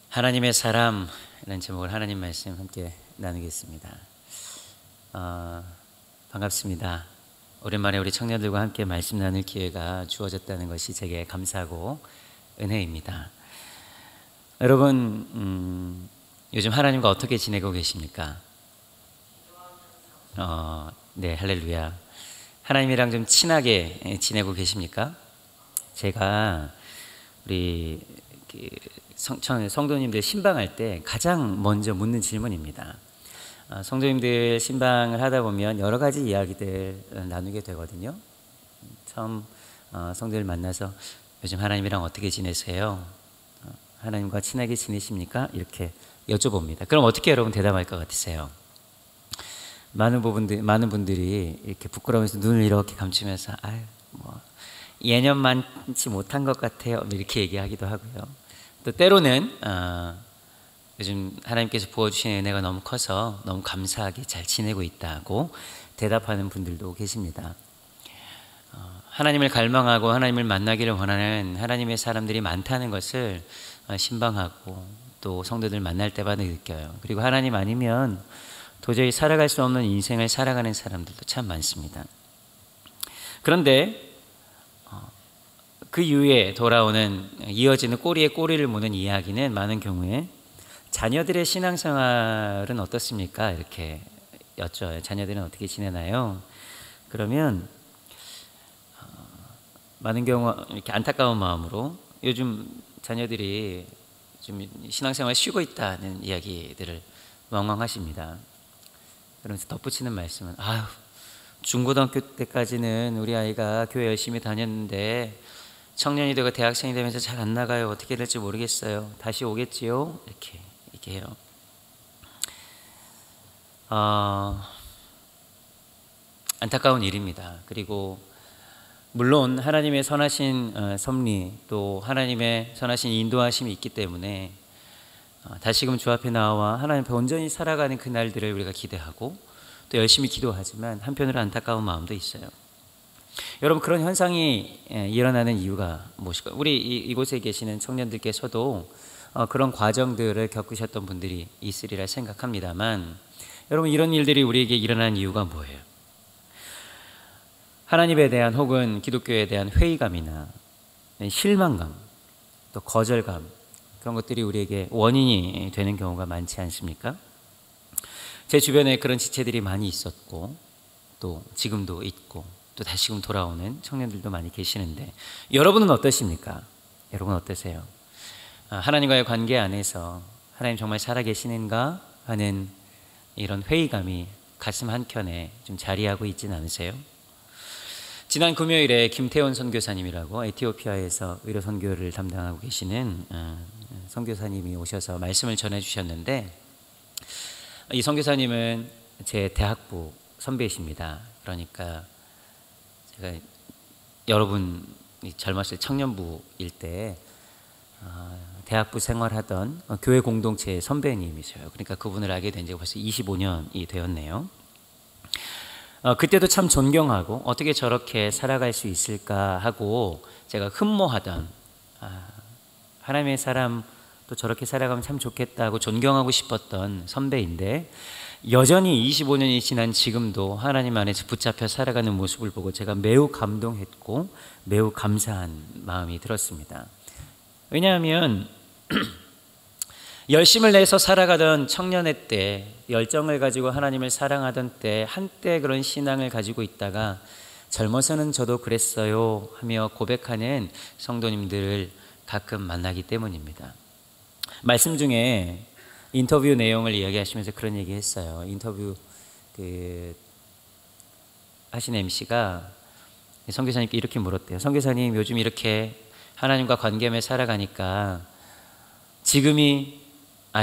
하나님의 사람이라는 제목을 하나님 말씀 함께 나누겠습니다. 반갑습니다. 오랜만에 우리 청년들과 함께 말씀 나눌 기회가 주어졌다는 것이 제게 감사하고 은혜입니다. 여러분, 요즘 하나님과 어떻게 지내고 계십니까? 네, 할렐루야. 하나님이랑 좀 친하게 지내고 계십니까? 제가 우리 성도님들 신방할 때 가장 먼저 묻는 질문입니다. 성도님들 신방을 하다 보면 여러 가지 이야기들 나누게 되거든요. 처음 성도들 만나서 요즘 하나님이랑 어떻게 지내세요? 하나님과 친하게 지내십니까? 이렇게 여쭤봅니다. 그럼 어떻게 여러분 대답할 것 같으세요? 많은 분들이 이렇게 부끄러워서 눈을 이렇게 감추면서 예년 많지 못한 것 같아요, 이렇게 얘기하기도 하고요. 또 때로는 요즘 하나님께서 부어주신 은혜가 너무 커서 너무 감사하게 잘 지내고 있다고 대답하는 분들도 계십니다. 하나님을 갈망하고 하나님을 만나기를 원하는 하나님의 사람들이 많다는 것을 신방하고 또 성도들 만날 때마다 느껴요. 그리고 하나님 아니면 도저히 살아갈 수 없는 인생을 살아가는 사람들도 참 많습니다. 그런데 그 이후에 돌아오는 이어지는 꼬리에 꼬리를 무는 이야기는 많은 경우에 자녀들의 신앙생활은 어떻습니까? 이렇게 여쭤요. 자녀들은 어떻게 지내나요? 그러면 많은 경우 이렇게 안타까운 마음으로 요즘 자녀들이 좀 신앙생활 쉬고 있다는 이야기들을 왕왕하십니다. 그러면서 덧붙이는 말씀은 중고등학교 때까지는 우리 아이가 교회 열심히 다녔는데 청년이 되고 대학생이 되면서 잘 안 나가요. 어떻게 될지 모르겠어요. 다시 오겠지요? 이렇게 해요. 안타까운 일입니다. 그리고 물론 하나님의 선하신 섭리 또 하나님의 선하신 인도하심이 있기 때문에 다시금 주 앞에 나와 하나님 앞에 온전히 살아가는 그날들을 우리가 기대하고 또 열심히 기도하지만 한편으로 안타까운 마음도 있어요. 여러분, 그런 현상이 일어나는 이유가 무엇일까요? 우리 이곳에 계시는 청년들께서도 그런 과정들을 겪으셨던 분들이 있으리라 생각합니다만, 여러분, 이런 일들이 우리에게 일어나는 이유가 뭐예요? 하나님에 대한 혹은 기독교에 대한 회의감이나 실망감, 또 거절감, 그런 것들이 우리에게 원인이 되는 경우가 많지 않습니까? 제 주변에 그런 지체들이 많이 있었고 또 지금도 있고 또 다시금 돌아오는 청년들도 많이 계시는데, 여러분은 어떠십니까? 여러분 어떠세요? 하나님과의 관계 안에서 하나님 정말 살아계시는가 하는 이런 회의감이 가슴 한켠에 좀 자리하고 있지는 않으세요? 지난 금요일에 김태원 선교사님이라고 에티오피아에서 의료 선교를 담당하고 계시는 선교사님이 오셔서 말씀을 전해주셨는데, 이 선교사님은 제 대학부 선배이십니다. 그러니까 제가 여러분이 젊었을 청년부일 때 대학부 생활하던 교회 공동체의 선배님이세요. 그러니까 그분을 알게 된 지가 벌써 25년이 되었네요. 그때도 참 존경하고 어떻게 저렇게 살아갈 수 있을까 하고 제가 흠모하던, 하나님의 사람 또 저렇게 살아가면 참 좋겠다고 존경하고 싶었던 선배인데, 여전히 25년이 지난 지금도 하나님 안에서 붙잡혀 살아가는 모습을 보고 제가 매우 감동했고 매우 감사한 마음이 들었습니다. 왜냐하면 열심을 내서 살아가던 청년의 때, 열정을 가지고 하나님을 사랑하던 때, 한때 그런 신앙을 가지고 있다가 젊어서는 저도 그랬어요 하며 고백하는 성도님들을 가끔 만나기 때문입니다. 말씀 중에 인터뷰 내용을 이야기하시면서 그런 얘기 했어요. 인터뷰 하신 MC가 선교사님께 이렇게 물었대요. 선교사님, 요즘 이렇게 하나님과 관계하며 살아가니까 지금이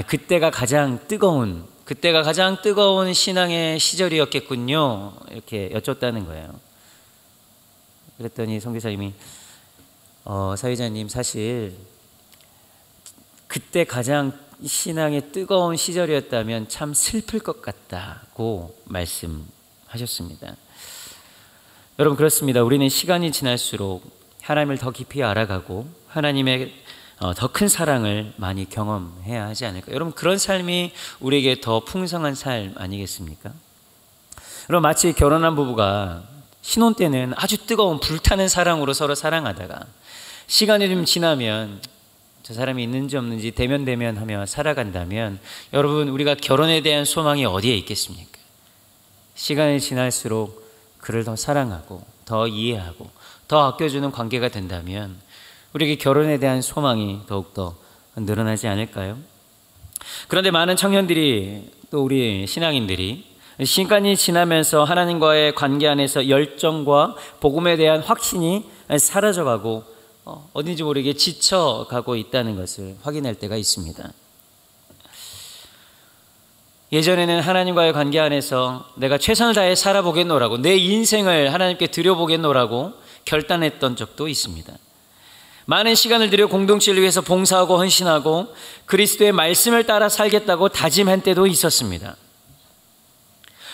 그때가 가장 뜨거운 신앙의 시절이었겠군요, 이렇게 여쭙다는 거예요. 그랬더니 선교사님이 사회자님, 사실 그때 가장 신앙의 뜨거운 시절이었다면 참 슬플 것 같다고 말씀하셨습니다. 여러분, 그렇습니다. 우리는 시간이 지날수록 하나님을 더 깊이 알아가고 하나님의 더 큰 사랑을 많이 경험해야 하지 않을까. 여러분, 그런 삶이 우리에게 더 풍성한 삶 아니겠습니까? 여러분, 마치 결혼한 부부가 신혼 때는 아주 뜨거운 불타는 사랑으로 서로 사랑하다가 시간이 좀 지나면 저 사람이 있는지 없는지 대면대면하며 살아간다면, 여러분, 우리가 결혼에 대한 소망이 어디에 있겠습니까? 시간이 지날수록 그를 더 사랑하고 더 이해하고 더 아껴주는 관계가 된다면 우리에게 결혼에 대한 소망이 더욱더 늘어나지 않을까요? 그런데 많은 청년들이, 또 우리 신앙인들이 시간이 지나면서 하나님과의 관계 안에서 열정과 복음에 대한 확신이 사라져가고 어딘지 모르게 지쳐가고 있다는 것을 확인할 때가 있습니다. 예전에는 하나님과의 관계 안에서 내가 최선을 다해 살아보겠노라고, 내 인생을 하나님께 드려보겠노라고 결단했던 적도 있습니다. 많은 시간을 들여 공동체를 위해서 봉사하고 헌신하고 그리스도의 말씀을 따라 살겠다고 다짐한 때도 있었습니다.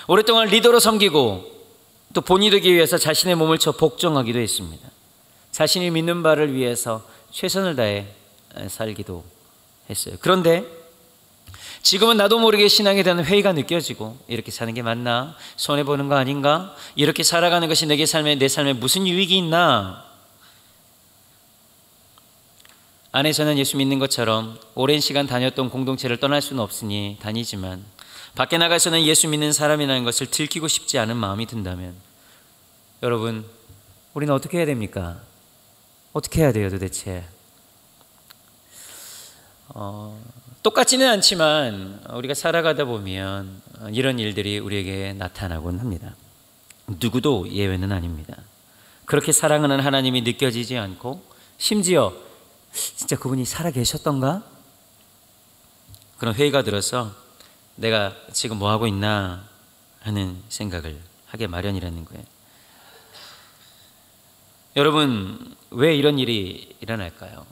오랫동안 리더로 섬기고 또 본이 되기 위해서 자신의 몸을 쳐 복종하기도 했습니다. 자신이 믿는 바를 위해서 최선을 다해 살기도 했어요. 그런데 지금은 나도 모르게 신앙에 대한 회의가 느껴지고, 이렇게 사는 게 맞나? 손해보는 거 아닌가? 이렇게 살아가는 것이 내 삶에 무슨 유익이 있나? 안에서는 예수 믿는 것처럼 오랜 시간 다녔던 공동체를 떠날 수는 없으니 다니지만, 밖에 나가서는 예수 믿는 사람이라는 것을 들키고 싶지 않은 마음이 든다면, 여러분, 우리는 어떻게 해야 됩니까? 어떻게 해야 돼요 도대체? 똑같지는 않지만 우리가 살아가다 보면 이런 일들이 우리에게 나타나곤 합니다. 누구도 예외는 아닙니다. 그렇게 사랑하는 하나님이 느껴지지 않고, 심지어 진짜 그분이 살아계셨던가? 그런 회의가 들어서 내가 지금 뭐하고 있나 하는 생각을 하게 마련이라는 거예요. 여러분, 왜 이런 일이 일어날까요?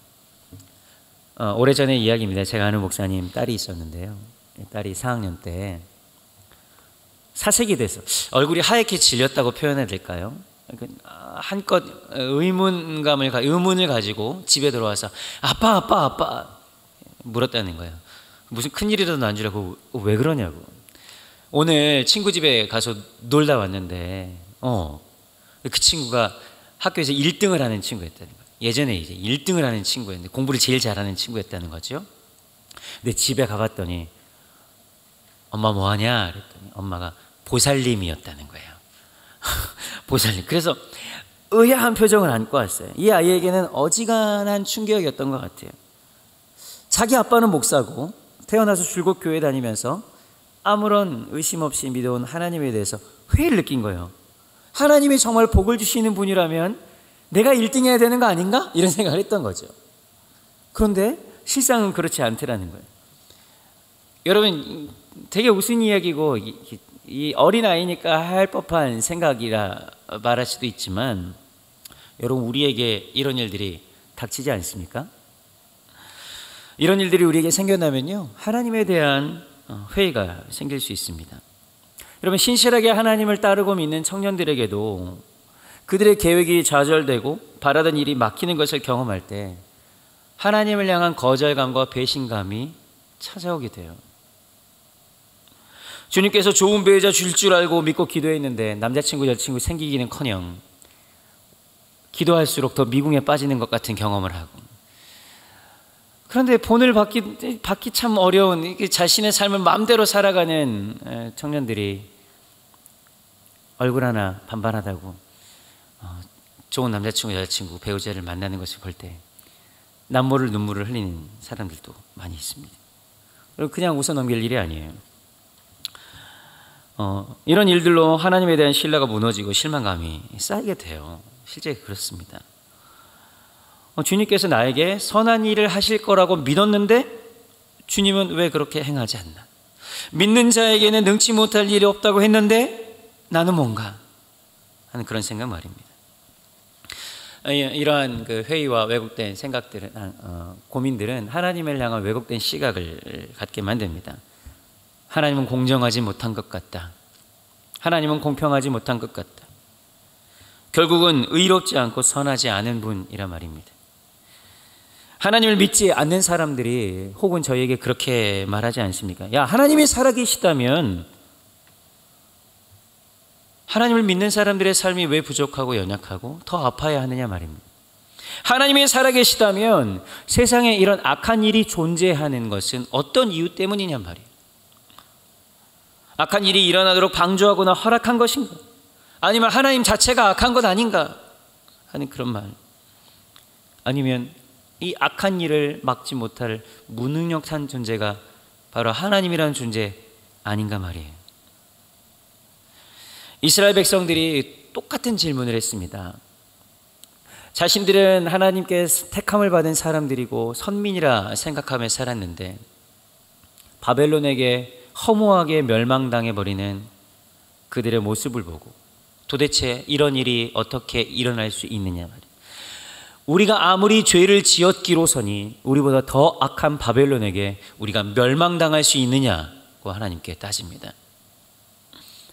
오래전의 이야기입니다. 제가 아는 목사님 딸이 있었는데요. 딸이 4학년 때 사색이 돼서 얼굴이 하얗게 질렸다고 표현해야 될까요? 한껏 의문을 가지고 집에 들어와서 아빠 물었다는 거예요. 무슨 큰일이라도 난 줄 알고 왜 그러냐고. 오늘 친구 집에 가서 놀다 왔는데 그 친구가 학교에서 1등을 하는 친구였다는 거예요. 예전에 이제 1등을 하는 친구였는데 공부를 제일 잘하는 친구였다는 거죠. 근데 집에 가봤더니 엄마 뭐하냐 그랬더니 엄마가 보살님이었다는 거예요. 보살님. 그래서 의아한 표정을 안고 왔어요. 이 아이에게는 어지간한 충격이었던 것 같아요. 자기 아빠는 목사고 태어나서 줄곧 교회 다니면서 아무런 의심 없이 믿어온 하나님에 대해서 회의를 느낀 거예요. 하나님이 정말 복을 주시는 분이라면 내가 1등 해야 되는 거 아닌가? 이런 생각을 했던 거죠. 그런데 실상은 그렇지 않더라는 거예요. 여러분, 되게 웃은 이야기고 이 어린아이니까 할 법한 생각이라 말할 수도 있지만, 여러분, 우리에게 이런 일들이 닥치지 않습니까? 이런 일들이 우리에게 생겨나면요, 하나님에 대한 회의가 생길 수 있습니다. 여러분, 신실하게 하나님을 따르고 믿는 청년들에게도 그들의 계획이 좌절되고 바라던 일이 막히는 것을 경험할 때 하나님을 향한 거절감과 배신감이 찾아오게 돼요. 주님께서 좋은 배우자 줄 줄 알고 믿고 기도했는데 남자친구 여자친구 생기기는커녕 기도할수록 더 미궁에 빠지는 것 같은 경험을 하고, 그런데 본을 받기 참 어려운 자신의 삶을 마음대로 살아가는 청년들이 얼굴 하나 반반하다고 좋은 남자친구 여자친구 배우자를 만나는 것을 볼 때 남모를 눈물을 흘리는 사람들도 많이 있습니다. 그냥 웃어 넘길 일이 아니에요. 이런 일들로 하나님에 대한 신뢰가 무너지고 실망감이 쌓이게 돼요. 실제 그렇습니다. 주님께서 나에게 선한 일을 하실 거라고 믿었는데 주님은 왜 그렇게 행하지 않나? 믿는 자에게는 능치 못할 일이 없다고 했는데 나는 뭔가 하는 그런 생각 말입니다. 이러한 그 회의와 왜곡된 생각들은, 고민들은 하나님을 향한 왜곡된 시각을 갖게 만듭니다. 하나님은 공정하지 못한 것 같다. 하나님은 공평하지 못한 것 같다. 결국은 의롭지 않고 선하지 않은 분이란 말입니다. 하나님을 믿지 않는 사람들이 혹은 저희에게 그렇게 말하지 않습니까? 야, 하나님이 살아계시다면 하나님을 믿는 사람들의 삶이 왜 부족하고 연약하고 더 아파야 하느냐 말입니다. 하나님이 살아계시다면 세상에 이런 악한 일이 존재하는 것은 어떤 이유 때문이냐 말이에요. 악한 일이 일어나도록 방조하거나 허락한 것인가? 아니면 하나님 자체가 악한 것 아닌가 하는 그런 말. 아니면 이 악한 일을 막지 못할 무능력한 존재가 바로 하나님이라는 존재 아닌가 말이에요. 이스라엘 백성들이 똑같은 질문을 했습니다. 자신들은 하나님께 택함을 받은 사람들이고 선민이라 생각하며 살았는데 바벨론에게 허무하게 멸망당해버리는 그들의 모습을 보고 도대체 이런 일이 어떻게 일어날 수 있느냐 말이에요. 우리가 아무리 죄를 지었기로서니 우리보다 더 악한 바벨론에게 우리가 멸망당할 수 있느냐고 하나님께 따집니다.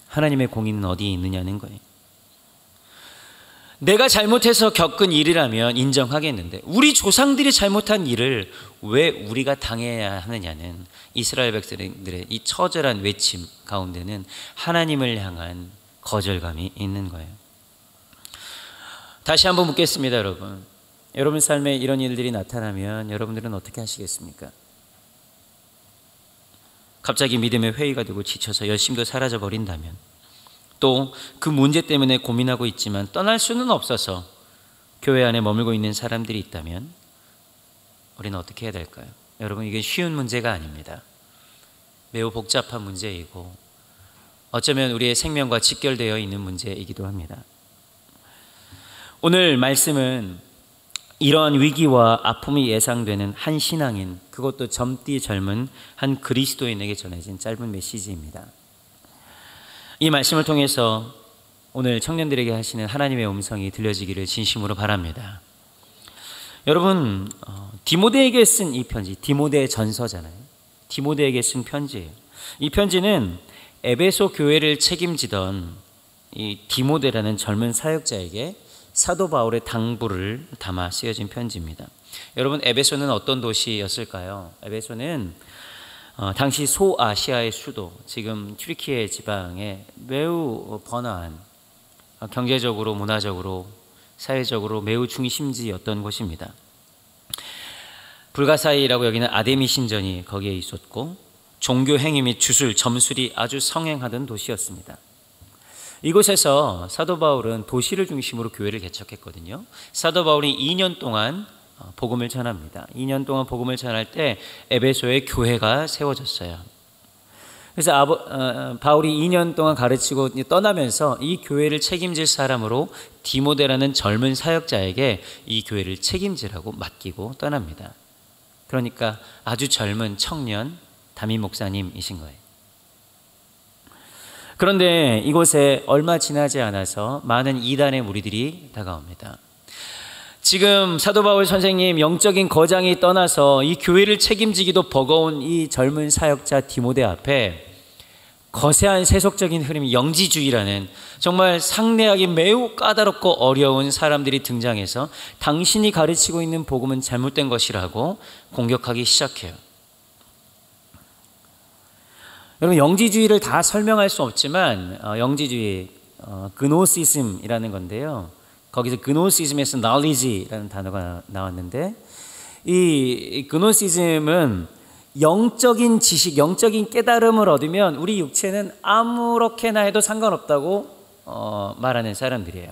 하나님의 공의는 어디에 있느냐는 거예요. 내가 잘못해서 겪은 일이라면 인정하겠는데 우리 조상들이 잘못한 일을 왜 우리가 당해야 하느냐는 이스라엘 백성들의 이 처절한 외침 가운데는 하나님을 향한 거절감이 있는 거예요. 다시 한번 묻겠습니다, 여러분. 여러분 삶에 이런 일들이 나타나면 여러분들은 어떻게 하시겠습니까? 갑자기 믿음의 회의가 되고 지쳐서 열심도 사라져 버린다면, 또 그 문제 때문에 고민하고 있지만 떠날 수는 없어서 교회 안에 머물고 있는 사람들이 있다면 우리는 어떻게 해야 될까요? 여러분, 이게 쉬운 문제가 아닙니다. 매우 복잡한 문제이고 어쩌면 우리의 생명과 직결되어 있는 문제이기도 합니다. 오늘 말씀은 이러한 위기와 아픔이 예상되는 한 신앙인, 그것도 젊디 젊은 한 그리스도인에게 전해진 짧은 메시지입니다. 이 말씀을 통해서 오늘 청년들에게 하시는 하나님의 음성이 들려지기를 진심으로 바랍니다. 여러분, 디모데에게 쓴 이 편지, 디모데의 전서잖아요. 디모데에게 쓴 편지예요. 이 편지는 에베소 교회를 책임지던 이 디모데라는 젊은 사역자에게 사도 바울의 당부를 담아 쓰여진 편지입니다. 여러분, 에베소는 어떤 도시였을까요? 에베소는 당시 소아시아의 수도, 지금 튀르키예 지방에 매우 번화한 경제적으로, 문화적으로, 사회적으로 매우 중심지였던 곳입니다. 불가사의라고 여기는 아데미 신전이 거기에 있었고 종교 행위 및 주술, 점술이 아주 성행하던 도시였습니다. 이곳에서 사도 바울은 도시를 중심으로 교회를 개척했거든요. 사도 바울이 2년 동안 복음을 전합니다. 2년 동안 복음을 전할 때 에베소에 교회가 세워졌어요. 그래서 바울이 2년 동안 가르치고 떠나면서 이 교회를 책임질 사람으로 디모데라는 젊은 사역자에게 이 교회를 책임지라고 맡기고 떠납니다. 그러니까 아주 젊은 청년 담임 목사님이신 거예요. 그런데 이곳에 얼마 지나지 않아서 많은 이단의 무리들이 다가옵니다. 지금 사도 바울 선생님 영적인 거장이 떠나서 이 교회를 책임지기도 버거운 이 젊은 사역자 디모데 앞에 거세한 세속적인 흐름이 영지주의라는 정말 상대하기 매우 까다롭고 어려운 사람들이 등장해서 당신이 가르치고 있는 복음은 잘못된 것이라고 공격하기 시작해요. 여러분, 영지주의를 다 설명할 수 없지만 영지주의, 그노시즘이라는 건데요. 거기서 그노시즘에서 knowledge라는 단어가 나왔는데 이 그노시즘은 영적인 지식, 영적인 깨달음을 얻으면 우리 육체는 아무렇게나 해도 상관없다고 말하는 사람들이에요.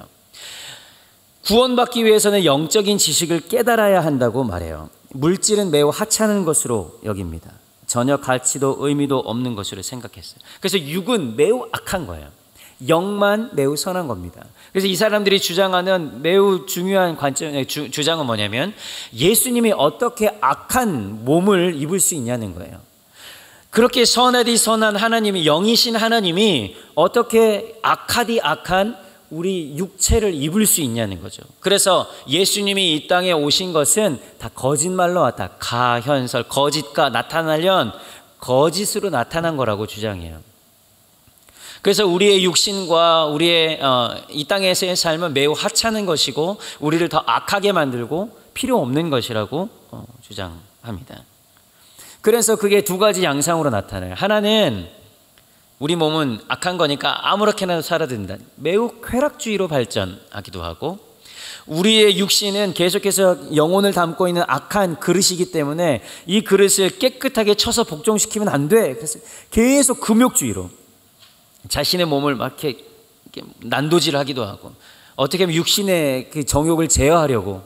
구원받기 위해서는 영적인 지식을 깨달아야 한다고 말해요. 물질은 매우 하찮은 것으로 여깁니다. 전혀 가치도 의미도 없는 것으로 생각했어요. 그래서 육은 매우 악한 거예요. 영만 매우 선한 겁니다. 그래서 이 사람들이 주장하는 매우 중요한 주장은 뭐냐면 예수님이 어떻게 악한 몸을 입을 수 있냐는 거예요. 그렇게 선하디 선한 하나님이, 영이신 하나님이 어떻게 악하디 악한 우리 육체를 입을 수 있냐는 거죠. 그래서 예수님이 이 땅에 오신 것은 다 거짓말로 왔다. 가현설, 거짓과 나타나려면 거짓으로 나타난 거라고 주장해요. 그래서 우리의 육신과 우리의 이 땅에서의 삶은 매우 하찮은 것이고 우리를 더 악하게 만들고 필요 없는 것이라고 주장합니다. 그래서 그게 두 가지 양상으로 나타나요. 하나는 우리 몸은 악한 거니까 아무렇게나 살아도 된다. 매우 쾌락주의로 발전하기도 하고, 우리의 육신은 계속해서 영혼을 담고 있는 악한 그릇이기 때문에 이 그릇을 깨끗하게 쳐서 복종시키면 안 돼. 그래서 계속 금욕주의로 자신의 몸을 막 이렇게 난도질하기도 하고, 어떻게 하면 육신의 그 정욕을 제어하려고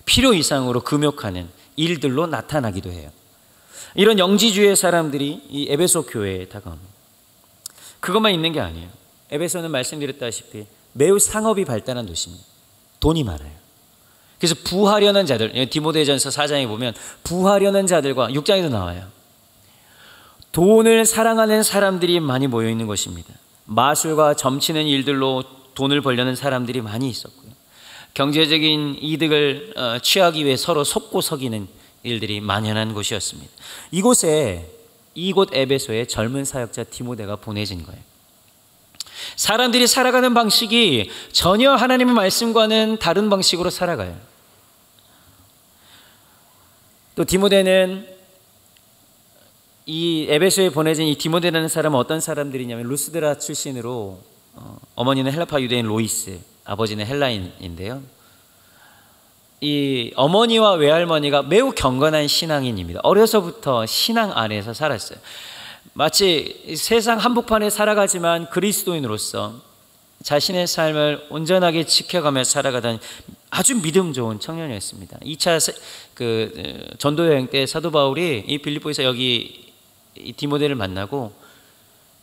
필요 이상으로 금욕하는 일들로 나타나기도 해요. 이런 영지주의 사람들이 이 에베소 교회에 다가옵니다. 그것만 있는 게 아니에요. 에베소는 말씀드렸다시피 매우 상업이 발달한 도시입니다. 돈이 많아요. 그래서 부하려는 자들, 디모데전서 4장에 보면 부하려는 자들과 6장에도 나와요. 돈을 사랑하는 사람들이 많이 모여 있는 것입니다. 마술과 점치는 일들로 돈을 벌려는 사람들이 많이 있었고요. 경제적인 이득을 취하기 위해 서로 속고 속이는 일들이 만연한 곳이었습니다. 이곳 에베소에 젊은 사역자 디모데가 보내진 거예요. 사람들이 살아가는 방식이 전혀 하나님의 말씀과는 다른 방식으로 살아가요. 또 디모데는 이 에베소에 보내진 이 디모데라는 사람은 어떤 사람들이냐면 루스드라 출신으로 어머니는 헬라파 유대인 로이스, 아버지는 헬라인인데요. 이 어머니와 외할머니가 매우 경건한 신앙인입니다. 어려서부터 신앙 안에서 살았어요. 마치 세상 한복판에 살아가지만 그리스도인으로서 자신의 삶을 온전하게 지켜가며 살아가던 아주 믿음 좋은 청년이었습니다. 2차 전도 여행 때 사도 바울이 이 빌립보에서 여기 이 디모데를 만나고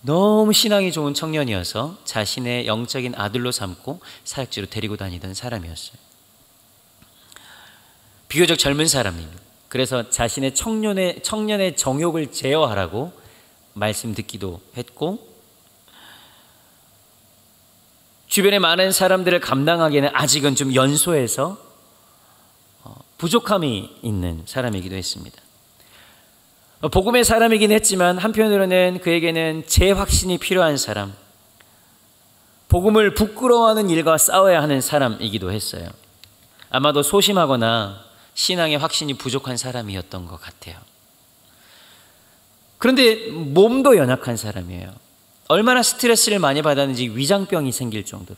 너무 신앙이 좋은 청년이어서 자신의 영적인 아들로 삼고 사역지로 데리고 다니던 사람이었어요. 비교적 젊은 사람입니다. 그래서 자신의 청년의 정욕을 제어하라고 말씀 듣기도 했고, 주변에 많은 사람들을 감당하기에는 아직은 좀 연소해서 부족함이 있는 사람이기도 했습니다. 복음의 사람이긴 했지만 한편으로는 그에게는 재확신이 필요한 사람, 복음을 부끄러워하는 일과 싸워야 하는 사람이기도 했어요. 아마도 소심하거나 신앙의 확신이 부족한 사람이었던 것 같아요. 그런데 몸도 연약한 사람이에요. 얼마나 스트레스를 많이 받았는지 위장병이 생길 정도로.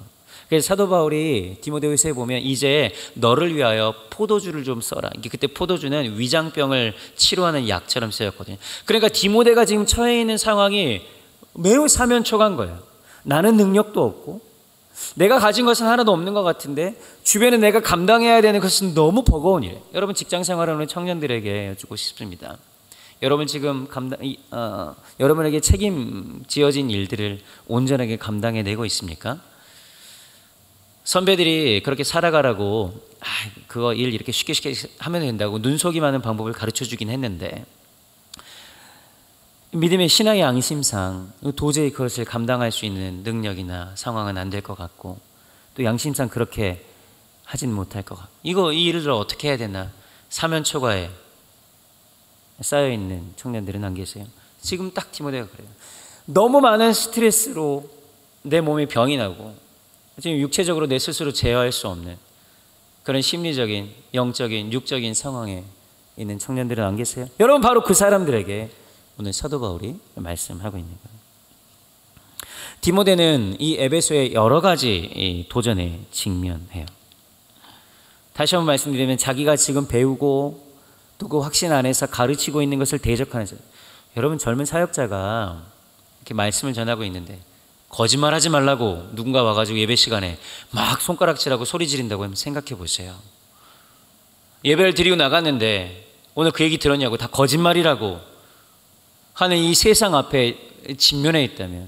그래서 사도 바울이 디모데후서에 보면 이제 너를 위하여 포도주를 좀 써라. 그때 포도주는 위장병을 치료하는 약처럼 쓰였거든요. 그러니까 디모데가 지금 처해 있는 상황이 매우 사면초가한 거예요. 나는 능력도 없고 내가 가진 것은 하나도 없는 것 같은데 주변에 내가 감당해야 되는 것은 너무 버거운 일. 여러분 직장 생활하는 청년들에게 여쭙고 싶습니다. 여러분 지금 여러분에게 책임지어진 일들을 온전하게 감당해내고 있습니까? 선배들이 그렇게 살아가라고 그거 일 이렇게 쉽게 하면 된다고 눈속이 많은 방법을 가르쳐주긴 했는데 믿음의 신앙의 양심상 도저히 그것을 감당할 수 있는 능력이나 상황은 안 될 것 같고 또 양심상 그렇게 하진 못할 것 같고 이 일을 어떻게 해야 되나 사면초가에 쌓여있는 청년들은 안 계세요? 지금 딱 디모데가 그래요. 너무 많은 스트레스로 내 몸에 병이 나고 지금 육체적으로 내 스스로 제어할 수 없는 그런 심리적인, 영적인, 육적인 상황에 있는 청년들은 안 계세요? 여러분 바로 그 사람들에게 오늘 사도 바울이 말씀하고 있는 거예요. 디모데는 이 에베소의 여러 가지 도전에 직면해요. 다시 한번 말씀드리면 자기가 지금 배우고 또 그 확신 안에서 가르치고 있는 것을 대적하는 사람. 여러분 젊은 사역자가 이렇게 말씀을 전하고 있는데 거짓말하지 말라고 누군가 와가지고 예배 시간에 막 손가락질하고 소리 지른다고 하면 생각해 보세요. 예배를 드리고 나갔는데 오늘 그 얘기 들었냐고 다 거짓말이라고 하는 이 세상 앞에 직면해 있다면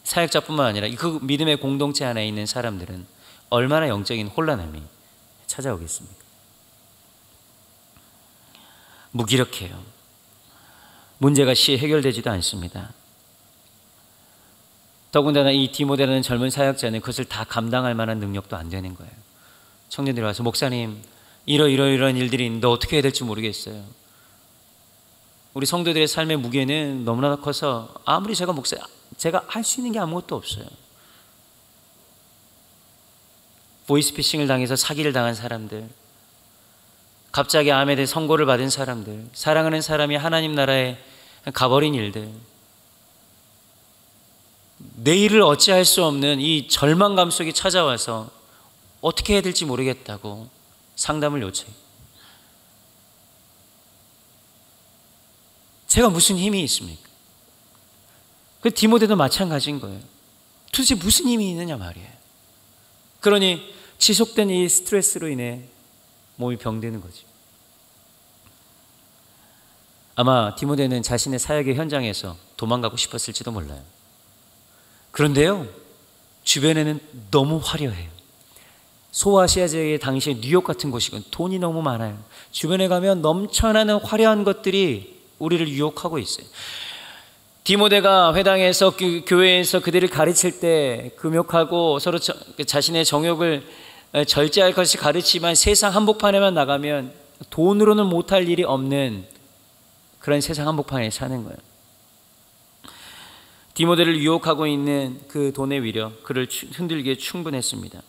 사역자뿐만 아니라 그 믿음의 공동체 안에 있는 사람들은 얼마나 영적인 혼란함이 찾아오겠습니까? 무기력해요. 문제가 해결되지도 않습니다. 더군다나 이 디모데라는 젊은 사역자는 그것을 다 감당할 만한 능력도 안 되는 거예요. 청년들이 와서 목사님 이런 일들이 있는데 어떻게 해야 될지 모르겠어요. 우리 성도들의 삶의 무게는 너무나 커서 아무리 제가 할 수 있는 게 아무것도 없어요. 보이스피싱을 당해서 사기를 당한 사람들, 갑자기 암에 대해 선고를 받은 사람들, 사랑하는 사람이 하나님 나라에 가버린 일들, 내일을 어찌할 수 없는 이 절망감 속에 찾아와서 어떻게 해야 될지 모르겠다고 상담을 요청해요. 제가 무슨 힘이 있습니까? 그 디모데도 마찬가지인 거예요. 도대체 무슨 힘이 있느냐 말이에요. 그러니 지속된 이 스트레스로 인해 몸이 병드는 거죠. 아마 디모데는 자신의 사역의 현장에서 도망가고 싶었을지도 몰라요. 그런데요, 주변에는 너무 화려해요. 소아시아 지역의 당시에 뉴욕 같은 곳이건 돈이 너무 많아요. 주변에 가면 넘쳐나는 화려한 것들이 우리를 유혹하고 있어요. 디모데가 회당에서 교회에서 그들을 가르칠 때 금욕하고 서로 자신의 정욕을 절제할 것이 가르치지만 세상 한복판에만 나가면 돈으로는 못할 일이 없는 그런 세상 한복판에 사는 거예요. 디모데를 유혹하고 있는 그 돈의 위력, 그를 흔들기에 충분했습니다.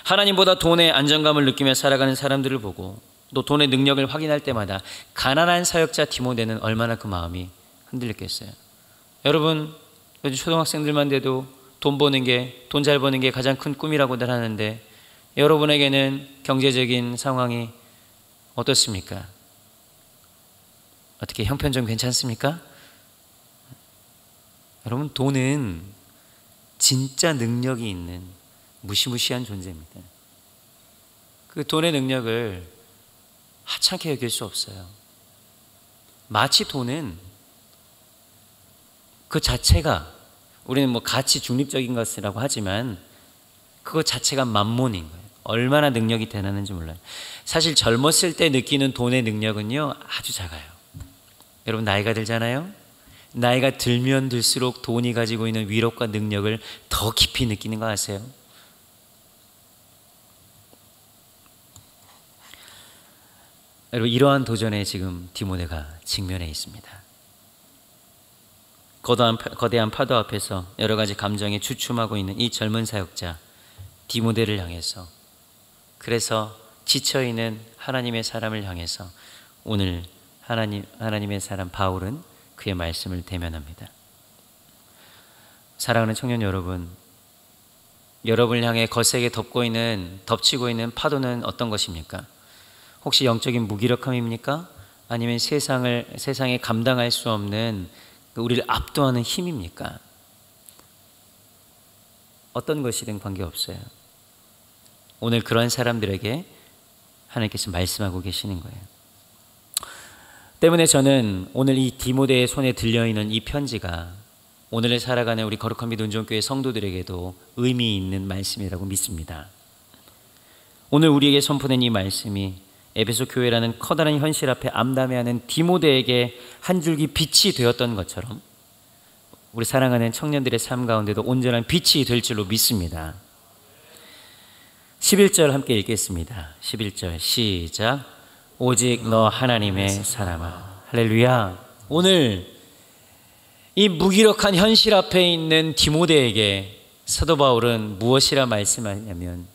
하나님보다 돈의 안정감을 느끼며 살아가는 사람들을 보고 또 돈의 능력을 확인할 때마다 가난한 사역자 디모데는 얼마나 그 마음이 흔들렸겠어요. 여러분, 요즘 초등학생들만 돼도 돈 버는 게, 돈 잘 버는 게 가장 큰 꿈이라고들 하는데 여러분에게는 경제적인 상황이 어떻습니까? 어떻게 형편좀 괜찮습니까? 여러분, 돈은 진짜 능력이 있는 무시무시한 존재입니다. 그 돈의 능력을 하찮게 여길 수 없어요. 마치 돈은 그 자체가, 우리는 뭐 가치 중립적인 것이라고 하지만 그것 자체가 만몬인 거예요. 얼마나 능력이 대단한지 몰라요. 사실 젊었을 때 느끼는 돈의 능력은요, 아주 작아요. 여러분, 나이가 들잖아요. 나이가 들면 들수록 돈이 가지고 있는 위력과 능력을 더 깊이 느끼는 거 아세요? 여러분, 이러한 도전에 지금 디모데가 직면해 있습니다. 거대한 파도 앞에서 여러 가지 감정에 주춤하고 있는 이 젊은 사역자 디모데를 향해서, 그래서 지쳐있는 하나님의 사람을 향해서 오늘 하나님의 사람 바울은 그의 말씀을 대면합니다. 사랑하는 청년 여러분, 여러분을 향해 거세게 덮치고 있는 파도는 어떤 것입니까? 혹시 영적인 무기력함입니까? 아니면 세상에 감당할 수 없는 우리를 압도하는 힘입니까? 어떤 것이든 관계없어요. 오늘 그런 사람들에게 하나님께서 말씀하고 계시는 거예요. 때문에 저는 오늘 이 디모데의 손에 들려있는 이 편지가 오늘을 살아가는 우리 거룩한 믿음 온전교회 성도들에게도 의미 있는 말씀이라고 믿습니다. 오늘 우리에게 선포된 이 말씀이 에베소 교회라는 커다란 현실 앞에 암담해하는 디모데에게 한 줄기 빛이 되었던 것처럼 우리 사랑하는 청년들의 삶 가운데도 온전한 빛이 될 줄로 믿습니다. 11절 함께 읽겠습니다. 11절 시작. 오직 너 하나님의 사람아. 할렐루야. 오늘 이 무기력한 현실 앞에 있는 디모데에게 사도 바울은 무엇이라 말씀하냐면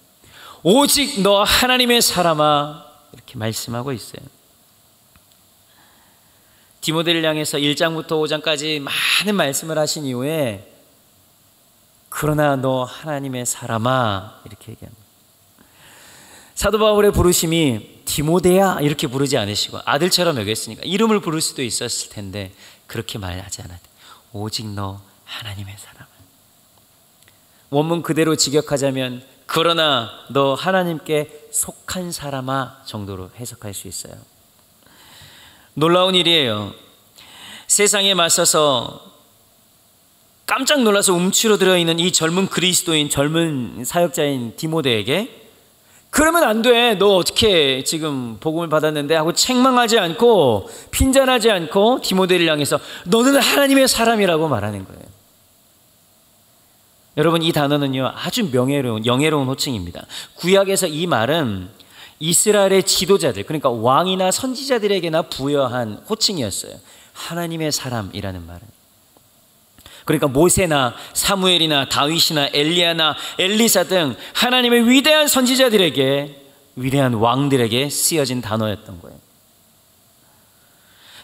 오직 너 하나님의 사람아, 이렇게 말씀하고 있어요. 디모데를 향해서 1장부터 5장까지 많은 말씀을 하신 이후에 그러나 너 하나님의 사람아, 이렇게 얘기합니다. 사도 바울의 부르심이 디모데야 이렇게 부르지 않으시고 아들처럼 여겼으니까 이름을 부를 수도 있었을 텐데 그렇게 말하지 않았대. 오직 너 하나님의 사람아. 원문 그대로 직역하자면 그러나 너 하나님께 속한 사람아 정도로 해석할 수 있어요. 놀라운 일이에요. 세상에 맞서서 깜짝 놀라서 움츠러들어 있는 이 젊은 그리스도인, 젊은 사역자인 디모데에게 그러면 안 돼, 너 어떻게 지금 복음을 받았는데 하고 책망하지 않고 핀잔하지 않고 디모데를 향해서 너는 하나님의 사람이라고 말하는 거예요. 여러분, 이 단어는요 아주 영예로운 호칭입니다. 구약에서 이 말은 이스라엘의 지도자들, 그러니까 왕이나 선지자들에게나 부여한 호칭이었어요. 하나님의 사람이라는 말은. 그러니까 모세나 사무엘이나 다윗이나 엘리야나 엘리사 등 하나님의 위대한 선지자들에게 위대한 왕들에게 쓰여진 단어였던 거예요.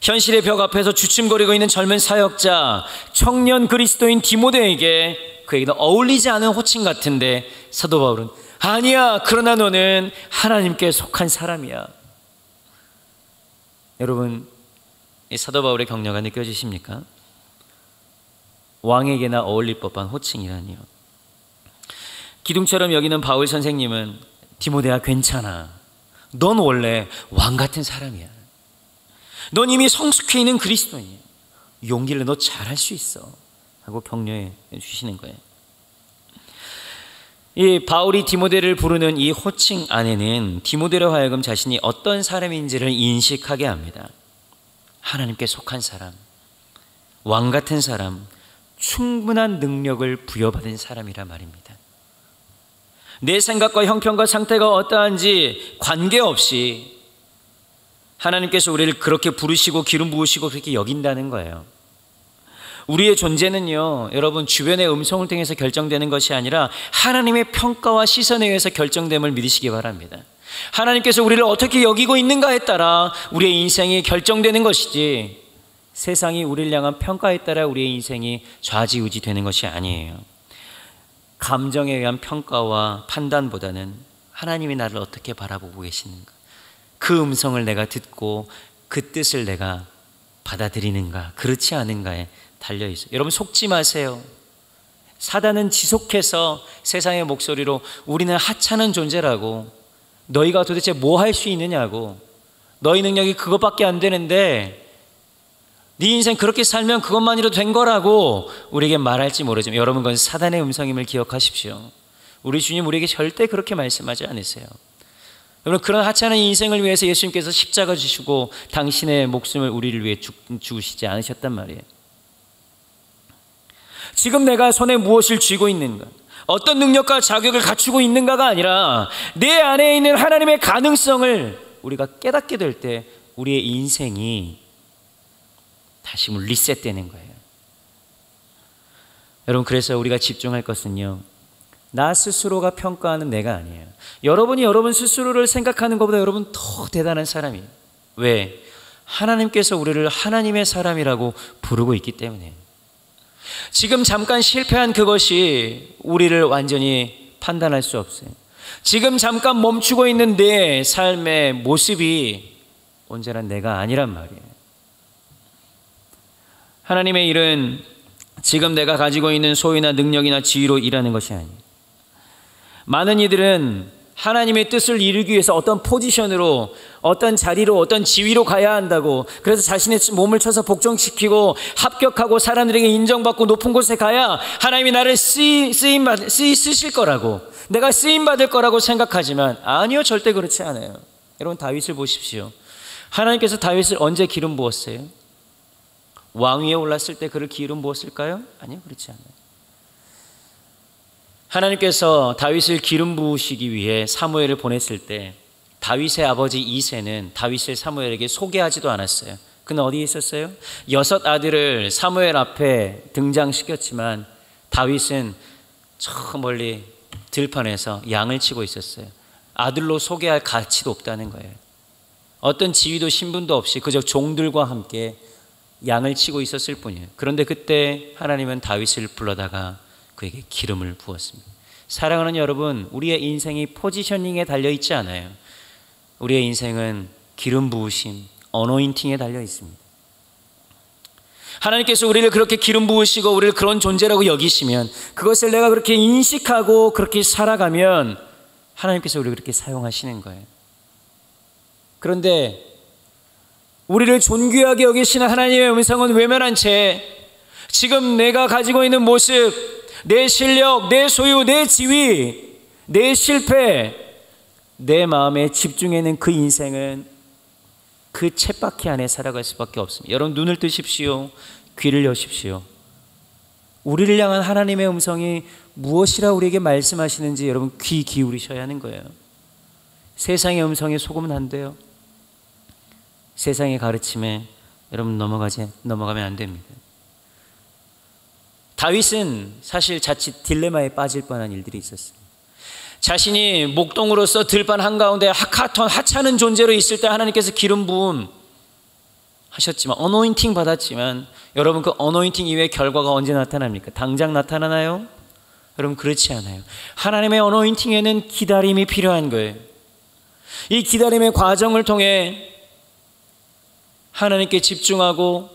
현실의 벽 앞에서 주춤거리고 있는 젊은 사역자, 청년 그리스도인 디모데에게 그에게는 어울리지 않은 호칭 같은데 사도 바울은 아니야, 그러나 너는 하나님께 속한 사람이야. 여러분, 이 사도 바울의 격려가 느껴지십니까? 왕에게나 어울릴 법한 호칭이라니요. 기둥처럼 여기는 바울 선생님은 디모데야, 괜찮아. 넌 원래 왕 같은 사람이야. 넌 이미 성숙해 있는 그리스도인이야. 용기를 너 잘할 수 있어 하고 격려해 주시는 거예요. 이 바울이 디모데를 부르는 이 호칭 안에는 디모데로 하여금 자신이 어떤 사람인지를 인식하게 합니다. 하나님께 속한 사람, 왕 같은 사람, 충분한 능력을 부여받은 사람이라 말입니다. 내 생각과 형편과 상태가 어떠한지 관계없이 하나님께서 우리를 그렇게 부르시고 기름 부으시고 그렇게 여긴다는 거예요. 우리의 존재는요, 여러분, 주변의 음성을 통해서 결정되는 것이 아니라 하나님의 평가와 시선에 의해서 결정됨을 믿으시기 바랍니다. 하나님께서 우리를 어떻게 여기고 있는가에 따라 우리의 인생이 결정되는 것이지, 세상이 우리를 향한 평가에 따라 우리의 인생이 좌지우지 되는 것이 아니에요. 감정에 의한 평가와 판단보다는 하나님이 나를 어떻게 바라보고 계시는가, 그 음성을 내가 듣고 그 뜻을 내가 받아들이는가 그렇지 않은가에 달려있어요. 여러분, 속지 마세요. 사단은 지속해서 세상의 목소리로 우리는 하찮은 존재라고, 너희가 도대체 뭐 할 수 있느냐고, 너희 능력이 그것밖에 안 되는데 네 인생 그렇게 살면 그것만이라도 된 거라고 우리에게 말할지 모르지만, 여러분, 그건 사단의 음성임을 기억하십시오. 우리 주님 우리에게 절대 그렇게 말씀하지 않으세요. 여러분, 그런 하찮은 인생을 위해서 예수님께서 십자가 지시고 당신의 목숨을 우리를 위해 죽으시지 않으셨단 말이에요. 지금 내가 손에 무엇을 쥐고 있는가, 어떤 능력과 자격을 갖추고 있는가가 아니라 내 안에 있는 하나님의 가능성을 우리가 깨닫게 될 때 우리의 인생이 다시 리셋되는 거예요. 여러분, 그래서 우리가 집중할 것은요, 나 스스로가 평가하는 내가 아니에요. 여러분이 여러분 스스로를 생각하는 것보다 여러분 더 대단한 사람이에요. 왜? 하나님께서 우리를 하나님의 사람이라고 부르고 있기 때문에. 지금 잠깐 실패한 그것이 우리를 완전히 판단할 수 없어요. 지금 잠깐 멈추고 있는 내 삶의 모습이 언제나 내가 아니란 말이에요. 하나님의 일은 지금 내가 가지고 있는 소유나 능력이나 지위로 일하는 것이 아니에요. 많은 이들은 하나님의 뜻을 이루기 위해서 어떤 포지션으로, 어떤 자리로, 어떤 지위로 가야 한다고, 그래서 자신의 몸을 쳐서 복종시키고 합격하고 사람들에게 인정받고 높은 곳에 가야 하나님이 나를 쓰실 거라고, 내가 쓰임받을 거라고 생각하지만, 아니요, 절대 그렇지 않아요. 여러분, 다윗을 보십시오. 하나님께서 다윗을 언제 기름 부었어요? 왕위에 올랐을 때 그를 기름 부었을까요? 아니요, 그렇지 않아요. 하나님께서 다윗을 기름 부으시기 위해 사무엘을 보냈을 때 다윗의 아버지 이새는 다윗을 사무엘에게 소개하지도 않았어요. 그는 어디에 있었어요? 6 아들을 사무엘 앞에 등장시켰지만 다윗은 저 멀리 들판에서 양을 치고 있었어요. 아들로 소개할 가치도 없다는 거예요. 어떤 지위도 신분도 없이 그저 종들과 함께 양을 치고 있었을 뿐이에요. 그런데 그때 하나님은 다윗을 불러다가 그에게 기름을 부었습니다. 사랑하는 여러분, 우리의 인생이 포지셔닝에 달려있지 않아요. 우리의 인생은 기름 부으심, 어노인팅에 달려있습니다. 하나님께서 우리를 그렇게 기름 부으시고 우리를 그런 존재라고 여기시면, 그것을 내가 그렇게 인식하고 그렇게 살아가면 하나님께서 우리를 그렇게 사용하시는 거예요. 그런데 우리를 존귀하게 여기시는 하나님의 음성은 외면한 채 지금 내가 가지고 있는 모습, 내 실력, 내 소유, 내 지위, 내 실패, 내 마음에 집중하는 그 인생은 그 쳇바퀴 안에 살아갈 수밖에 없습니다. 여러분, 눈을 뜨십시오. 귀를 여십시오. 우리를 향한 하나님의 음성이 무엇이라 우리에게 말씀하시는지 여러분 귀 기울이셔야 하는 거예요. 세상의 음성에 속으면 안 돼요. 세상의 가르침에 여러분 넘어가면 안 됩니다. 다윗은 사실 자칫 딜레마에 빠질 뻔한 일들이 있었어요. 자신이 목동으로서 들판 한가운데 하찮은 존재로 있을 때 하나님께서 기름 부음 하셨지만, 어노인팅 받았지만, 여러분 그 어노인팅 이후의 결과가 언제 나타납니까? 당장 나타나나요? 여러분 그렇지 않아요. 하나님의 어노인팅에는 기다림이 필요한 거예요. 이 기다림의 과정을 통해 하나님께 집중하고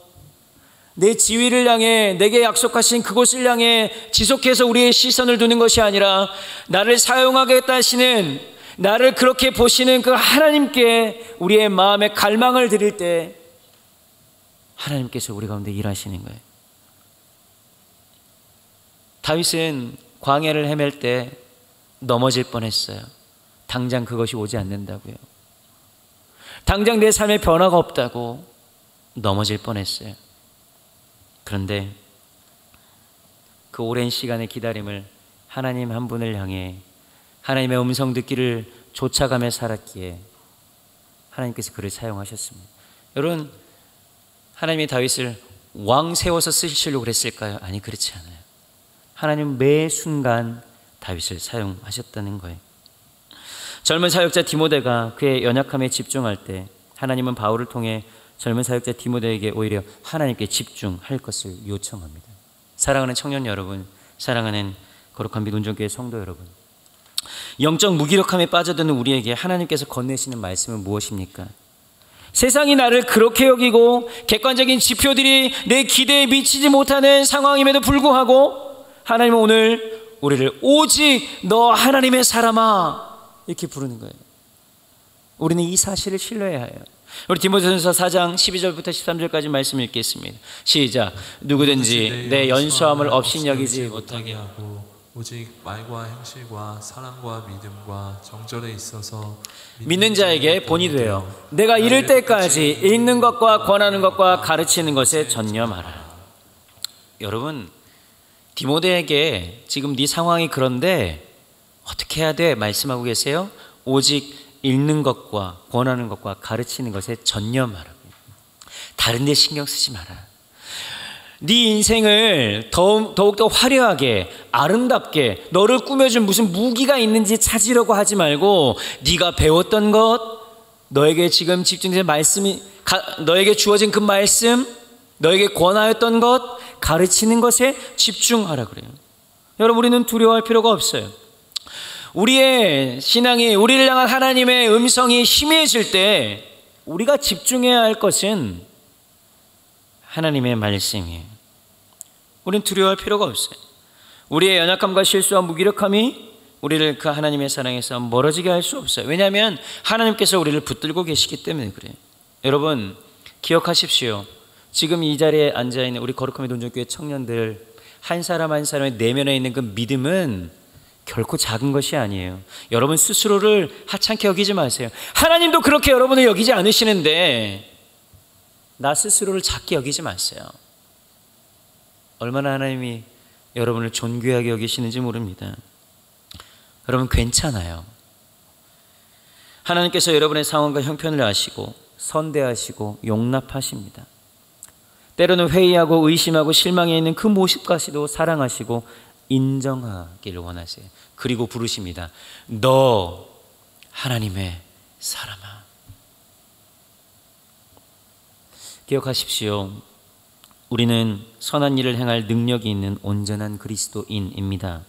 내 지위를 향해, 내게 약속하신 그곳을 향해 지속해서 우리의 시선을 두는 것이 아니라 나를 사용하겠다 하시는, 나를 그렇게 보시는 그 하나님께 우리의 마음에 갈망을 드릴 때 하나님께서 우리 가운데 일하시는 거예요. 다윗은 광야를 헤맬 때 넘어질 뻔했어요. 당장 그것이 오지 않는다고요. 당장 내 삶에 변화가 없다고 넘어질 뻔했어요. 그런데 그 오랜 시간의 기다림을 하나님 한 분을 향해 하나님의 음성 듣기를 쫓아가며 살았기에 하나님께서 그를 사용하셨습니다. 여러분, 하나님이 다윗을 왕 세워서 쓰시려고 그랬을까요? 아니, 그렇지 않아요. 하나님 매 순간 다윗을 사용하셨다는 거예요. 젊은 사역자 디모데가 그의 연약함에 집중할 때 하나님은 바울을 통해 젊은 사역자 디모데에게 오히려 하나님께 집중할 것을 요청합니다. 사랑하는 청년 여러분, 사랑하는 거룩한 민운전교회 성도 여러분, 영적 무기력함에 빠져드는 우리에게 하나님께서 건네시는 말씀은 무엇입니까? 세상이 나를 그렇게 여기고 객관적인 지표들이 내 기대에 미치지 못하는 상황임에도 불구하고 하나님은 오늘 우리를 오직 너 하나님의 사람아 이렇게 부르는 거예요. 우리는 이 사실을 신뢰해야 해요. 우리 디모데전서 4장 12절부터 13절까지 말씀 읽겠습니다. 시작. 누구든지 내 연소함을 업신여기지 못하게 하고 오직 말과 행실과 사랑과 믿음과 정절에 있어서 믿는 자에게 본이 되어 내가 이를 때까지 읽는 것과 권하는 것과 가르치는 것에 전념하라. 여러분, 디모데에게 지금 네 상황이 그런데 어떻게 해야 돼? 말씀하고 계세요. 오직 읽는 것과 권하는 것과 가르치는 것에 전념하라. 다른 데 신경 쓰지 마라. 네 인생을 더욱더 화려하게 아름답게 너를 꾸며준 무슨 무기가 있는지 찾으려고 하지 말고 네가 배웠던 것, 너에게 지금 집중된 말씀이, 너에게 주어진 그 말씀, 너에게 권하였던 것, 가르치는 것에 집중하라 그래요. 여러분, 우리는 두려워할 필요가 없어요. 우리의 신앙이, 우리를 향한 하나님의 음성이 희미해질 때 우리가 집중해야 할 것은 하나님의 말씀이에요. 우리는 두려워할 필요가 없어요. 우리의 연약함과 실수와 무기력함이 우리를 그 하나님의 사랑에서 멀어지게 할 수 없어요. 왜냐하면 하나님께서 우리를 붙들고 계시기 때문에 그래요. 여러분, 기억하십시오. 지금 이 자리에 앉아있는 우리 거룩함의 논정교회 청년들 한 사람 한 사람의 내면에 있는 그 믿음은 결코 작은 것이 아니에요. 여러분 스스로를 하찮게 여기지 마세요. 하나님도 그렇게 여러분을 여기지 않으시는데 나 스스로를 작게 여기지 마세요. 얼마나 하나님이 여러분을 존귀하게 여기시는지 모릅니다. 여러분 괜찮아요. 하나님께서 여러분의 상황과 형편을 아시고 선대하시고 용납하십니다. 때로는 회의하고 의심하고 실망해 있는 그 모습까지도 사랑하시고 인정하기를 원하세요. 그리고 부르십니다. 너 하나님의 사람아. 기억하십시오. 우리는 선한 일을 행할 능력이 있는 온전한 그리스도인입니다.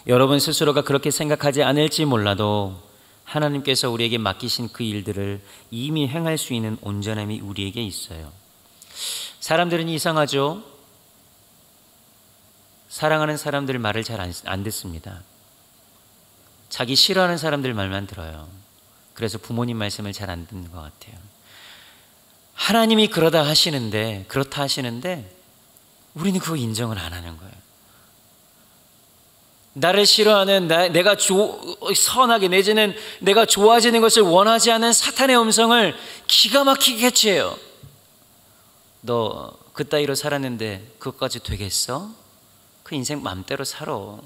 여러분 스스로가 그렇게 생각하지 않을지 몰라도 하나님께서 우리에게 맡기신 그 일들을 이미 행할 수 있는 온전함이 우리에게 있어요. 사람들은 이상하죠? 사랑하는 사람들 말을 잘 안 듣습니다. 자기 싫어하는 사람들 말만 들어요. 그래서 부모님 말씀을 잘 안 듣는 것 같아요. 하나님이 그렇다 하시는데 우리는 그거 인정을 안 하는 거예요. 나를 싫어하는 내가 선하게 내지는 내가 좋아지는 것을 원하지 않는 사탄의 음성을 기가 막히게 캐치해요. 너 그따위로 살았는데 그것까지 되겠어? 그 인생 맘대로 살아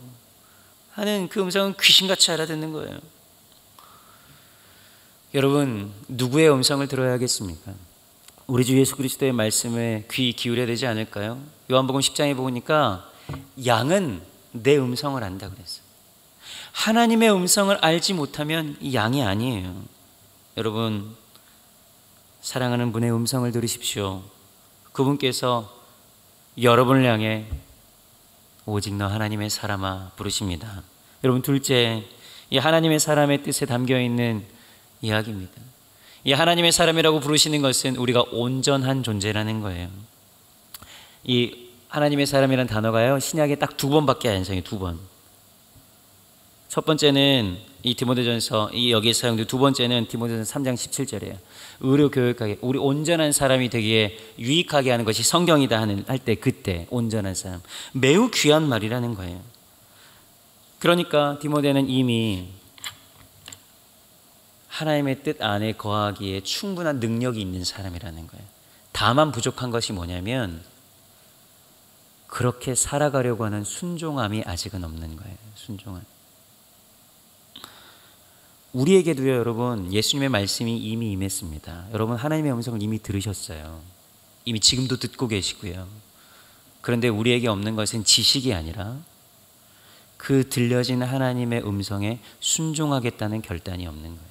하는 그 음성은 귀신같이 알아듣는 거예요. 여러분 누구의 음성을 들어야겠습니까? 우리 주 예수 그리스도의 말씀에 귀 기울여야 되지 않을까요? 요한복음 10장에 보니까 양은 내 음성을 안다 그랬어요. 하나님의 음성을 알지 못하면 이 양이 아니에요. 여러분, 사랑하는 분의 음성을 들으십시오. 그분께서 여러분을 향해 오직 너 하나님의 사람아 부르십니다. 여러분, 둘째, 이 하나님의 사람의 뜻에 담겨있는 이야기입니다. 이 하나님의 사람이라고 부르시는 것은 우리가 온전한 존재라는 거예요. 이 하나님의 사람이라는 단어가요, 신약에 딱 2번밖에 안 사용해요. 2번. 첫 번째는 이 디모데전서, 이 여기에 사용되고, 두 번째는 디모데전서 3장 17절이에요. 의로 교육하게, 우리 온전한 사람이 되기에 유익하게 하는 것이 성경이다 할 때, 그때 온전한 사람, 매우 귀한 말이라는 거예요. 그러니까 디모데는 이미 하나님의 뜻 안에 거하기에 충분한 능력이 있는 사람이라는 거예요. 다만 부족한 것이 뭐냐면 그렇게 살아가려고 하는 순종함이 아직은 없는 거예요. 순종함. 우리에게도요, 여러분, 예수님의 말씀이 이미 임했습니다. 여러분, 하나님의 음성을 이미 들으셨어요. 이미 지금도 듣고 계시고요. 그런데 우리에게 없는 것은 지식이 아니라 그 들려진 하나님의 음성에 순종하겠다는 결단이 없는 거예요.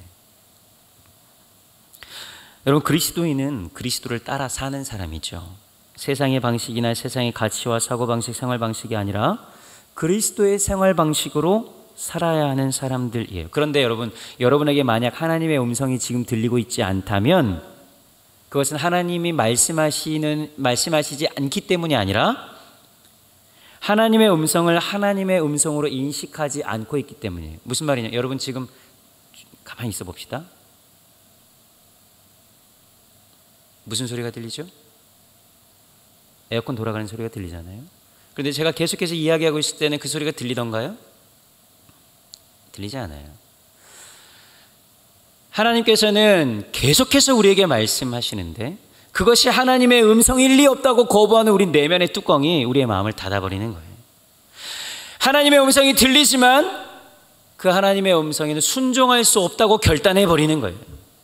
여러분, 그리스도인은 그리스도를 따라 사는 사람이죠. 세상의 방식이나 세상의 가치와 사고방식, 생활방식이 아니라 그리스도의 생활방식으로 살아야 하는 사람들이에요. 그런데 여러분에게 만약 하나님의 음성이 지금 들리고 있지 않다면 그것은 하나님이 말씀하시지 않기 때문이 아니라 하나님의 음성을 하나님의 음성으로 인식하지 않고 있기 때문이에요. 무슨 말이냐? 여러분, 지금 가만히 있어 봅시다. 무슨 소리가 들리죠? 에어컨 돌아가는 소리가 들리잖아요. 그런데 제가 계속해서 이야기하고 있을 때는 그 소리가 들리던가요? 들리지 않아요. 하나님께서는 계속해서 우리에게 말씀하시는데 그것이 하나님의 음성일 리 없다고 거부하는 우리 내면의 뚜껑이 우리의 마음을 닫아버리는 거예요. 하나님의 음성이 들리지만 그 하나님의 음성에는 순종할 수 없다고 결단해버리는 거예요.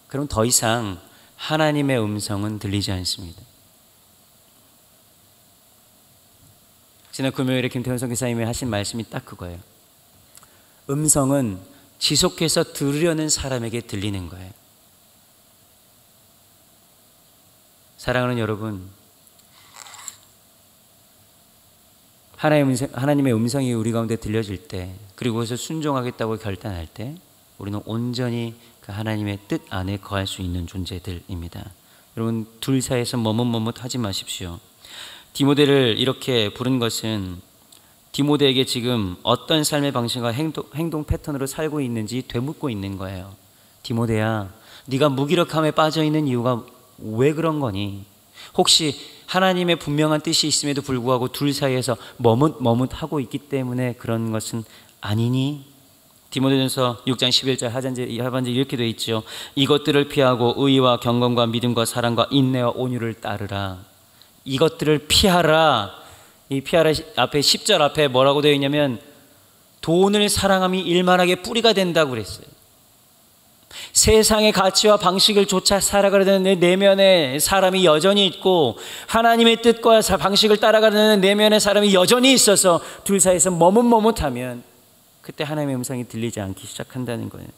그럼 더 이상 하나님의 음성은 들리지 않습니다. 지난 금요일에 김태훈 선교사님이 하신 말씀이 딱 그거예요. 음성은 지속해서 들으려는 사람에게 들리는 거예요. 사랑하는 여러분, 하나님의 음성이 우리 가운데 들려질 때, 그리고 그것을 순종하겠다고 결단할 때 우리는 온전히 그 하나님의 뜻 안에 거할 수 있는 존재들입니다. 여러분, 둘 사이에서 머뭇머뭇하지 마십시오. 디모데를 이렇게 부른 것은 디모데에게 지금 어떤 삶의 방식과 행동 패턴으로 살고 있는지 되묻고 있는 거예요. 디모데야, 네가 무기력함에 빠져 있는 이유가 왜 그런 거니? 혹시 하나님의 분명한 뜻이 있음에도 불구하고 둘 사이에서 머뭇하고 있기 때문에 그런 것은 아니니? 디모데전서 6장 11절 하반절 이렇게 되어 있죠. 이것들을 피하고 의와 경건과 믿음과 사랑과 인내와 온유를 따르라. 이것들을 피하라. 이 피하라 앞에 10절 앞에 뭐라고 되어 있냐면 돈을 사랑함이 일만하게 뿌리가 된다고 그랬어요. 세상의 가치와 방식을 쫓아 살아가려는 내 내면의 사람이 여전히 있고 하나님의 뜻과 방식을 따라가려는 내면의 사람이 여전히 있어서 둘 사이에서 머뭇머뭇하면 그때 하나님의 음성이 들리지 않기 시작한다는 거예요.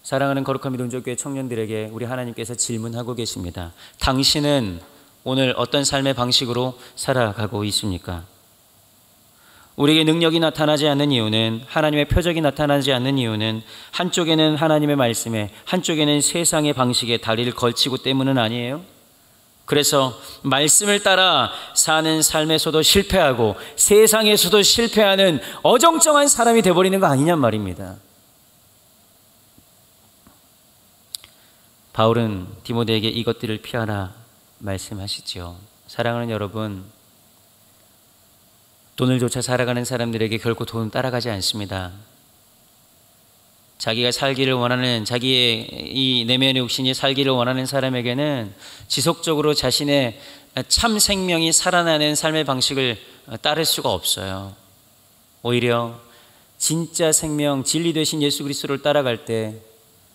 사랑하는 거룩한 믿음교회 청년들에게 우리 하나님께서 질문하고 계십니다. 당신은 오늘 어떤 삶의 방식으로 살아가고 있습니까? 우리에게 능력이 나타나지 않는 이유는, 하나님의 표적이 나타나지 않는 이유는 한쪽에는 하나님의 말씀에, 한쪽에는 세상의 방식에 다리를 걸치고 때문은 아니에요. 그래서 말씀을 따라 사는 삶에서도 실패하고 세상에서도 실패하는 어정쩡한 사람이 되어버리는 거 아니냔 말입니다. 바울은 디모데에게 이것들을 피하라 말씀하시죠. 사랑하는 여러분, 돈을 쫓아 살아가는 사람들에게 결코 돈은 따라가지 않습니다. 자기가 살기를 원하는, 자기의 이 내면의 육신이 살기를 원하는 사람에게는 지속적으로 자신의 참 생명이 살아나는 삶의 방식을 따를 수가 없어요. 오히려 진짜 생명, 진리 되신 예수 그리스도를 따라갈 때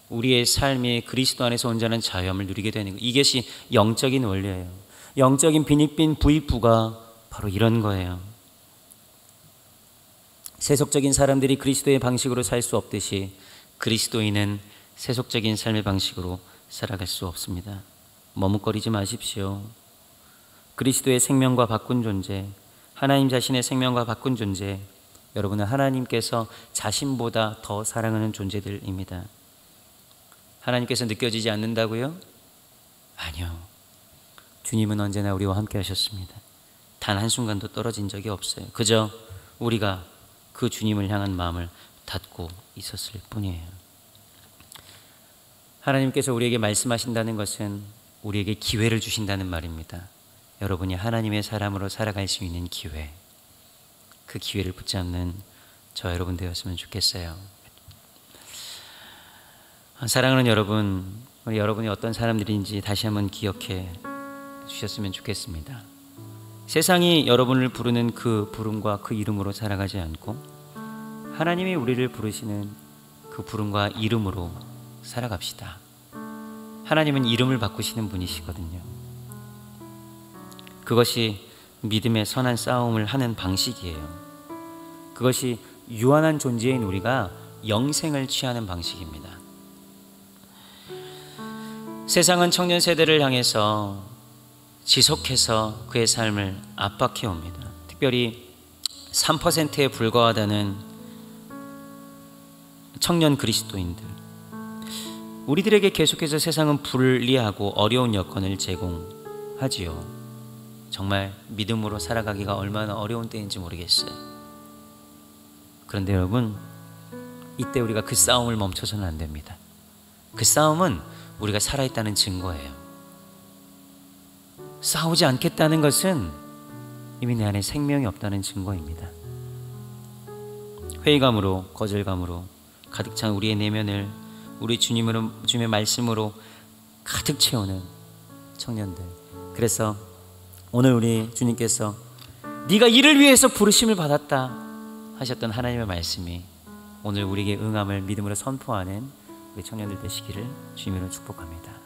우리의 삶이 그리스도 안에서 온전한 자유함을 누리게 되는 거예요. 이것이 영적인 원리예요. 영적인 빈익빈 부익부가 바로 이런 거예요. 세속적인 사람들이 그리스도의 방식으로 살 수 없듯이 그리스도인은 세속적인 삶의 방식으로 살아갈 수 없습니다. 머뭇거리지 마십시오. 그리스도의 생명과 바꾼 존재, 하나님 자신의 생명과 바꾼 존재, 여러분은 하나님께서 자신보다 더 사랑하는 존재들입니다. 하나님께서 느껴지지 않는다고요? 아니요. 주님은 언제나 우리와 함께 하셨습니다. 단 한순간도 떨어진 적이 없어요. 그저 우리가 그 주님을 향한 마음을 닫고 있었을 뿐이에요. 하나님께서 우리에게 말씀하신다는 것은 우리에게 기회를 주신다는 말입니다. 여러분이 하나님의 사람으로 살아갈 수 있는 기회, 그 기회를 붙잡는 저 여러분 되었으면 좋겠어요. 사랑하는 여러분, 우리 여러분이 어떤 사람들인지 다시 한번 기억해 주셨으면 좋겠습니다. 세상이 여러분을 부르는 그 부름과 그 이름으로 살아가지 않고 하나님이 우리를 부르시는 그 부름과 이름으로 살아갑시다. 하나님은 이름을 바꾸시는 분이시거든요. 그것이 믿음의 선한 싸움을 하는 방식이에요. 그것이 유한한 존재인 우리가 영생을 취하는 방식입니다. 세상은 청년 세대를 향해서 지속해서 그의 삶을 압박해 옵니다. 특별히 3%에 불과하다는 청년 그리스도인들, 우리들에게 계속해서 세상은 불리하고 어려운 여건을 제공하지요. 정말 믿음으로 살아가기가 얼마나 어려운 때인지 모르겠어요. 그런데 여러분, 이때 우리가 그 싸움을 멈춰서는 안 됩니다. 그 싸움은 우리가 살아있다는 증거예요. 싸우지 않겠다는 것은 이미 내 안에 생명이 없다는 증거입니다. 회의감으로, 거절감으로 가득 찬 우리의 내면을 우리 주님의 말씀으로 가득 채우는 청년들. 그래서 오늘 우리 주님께서 네가 이를 위해서 부르심을 받았다 하셨던 하나님의 말씀이 오늘 우리에게 응함을 믿음으로 선포하는 우리 청년들 되시기를 주님으로 축복합니다.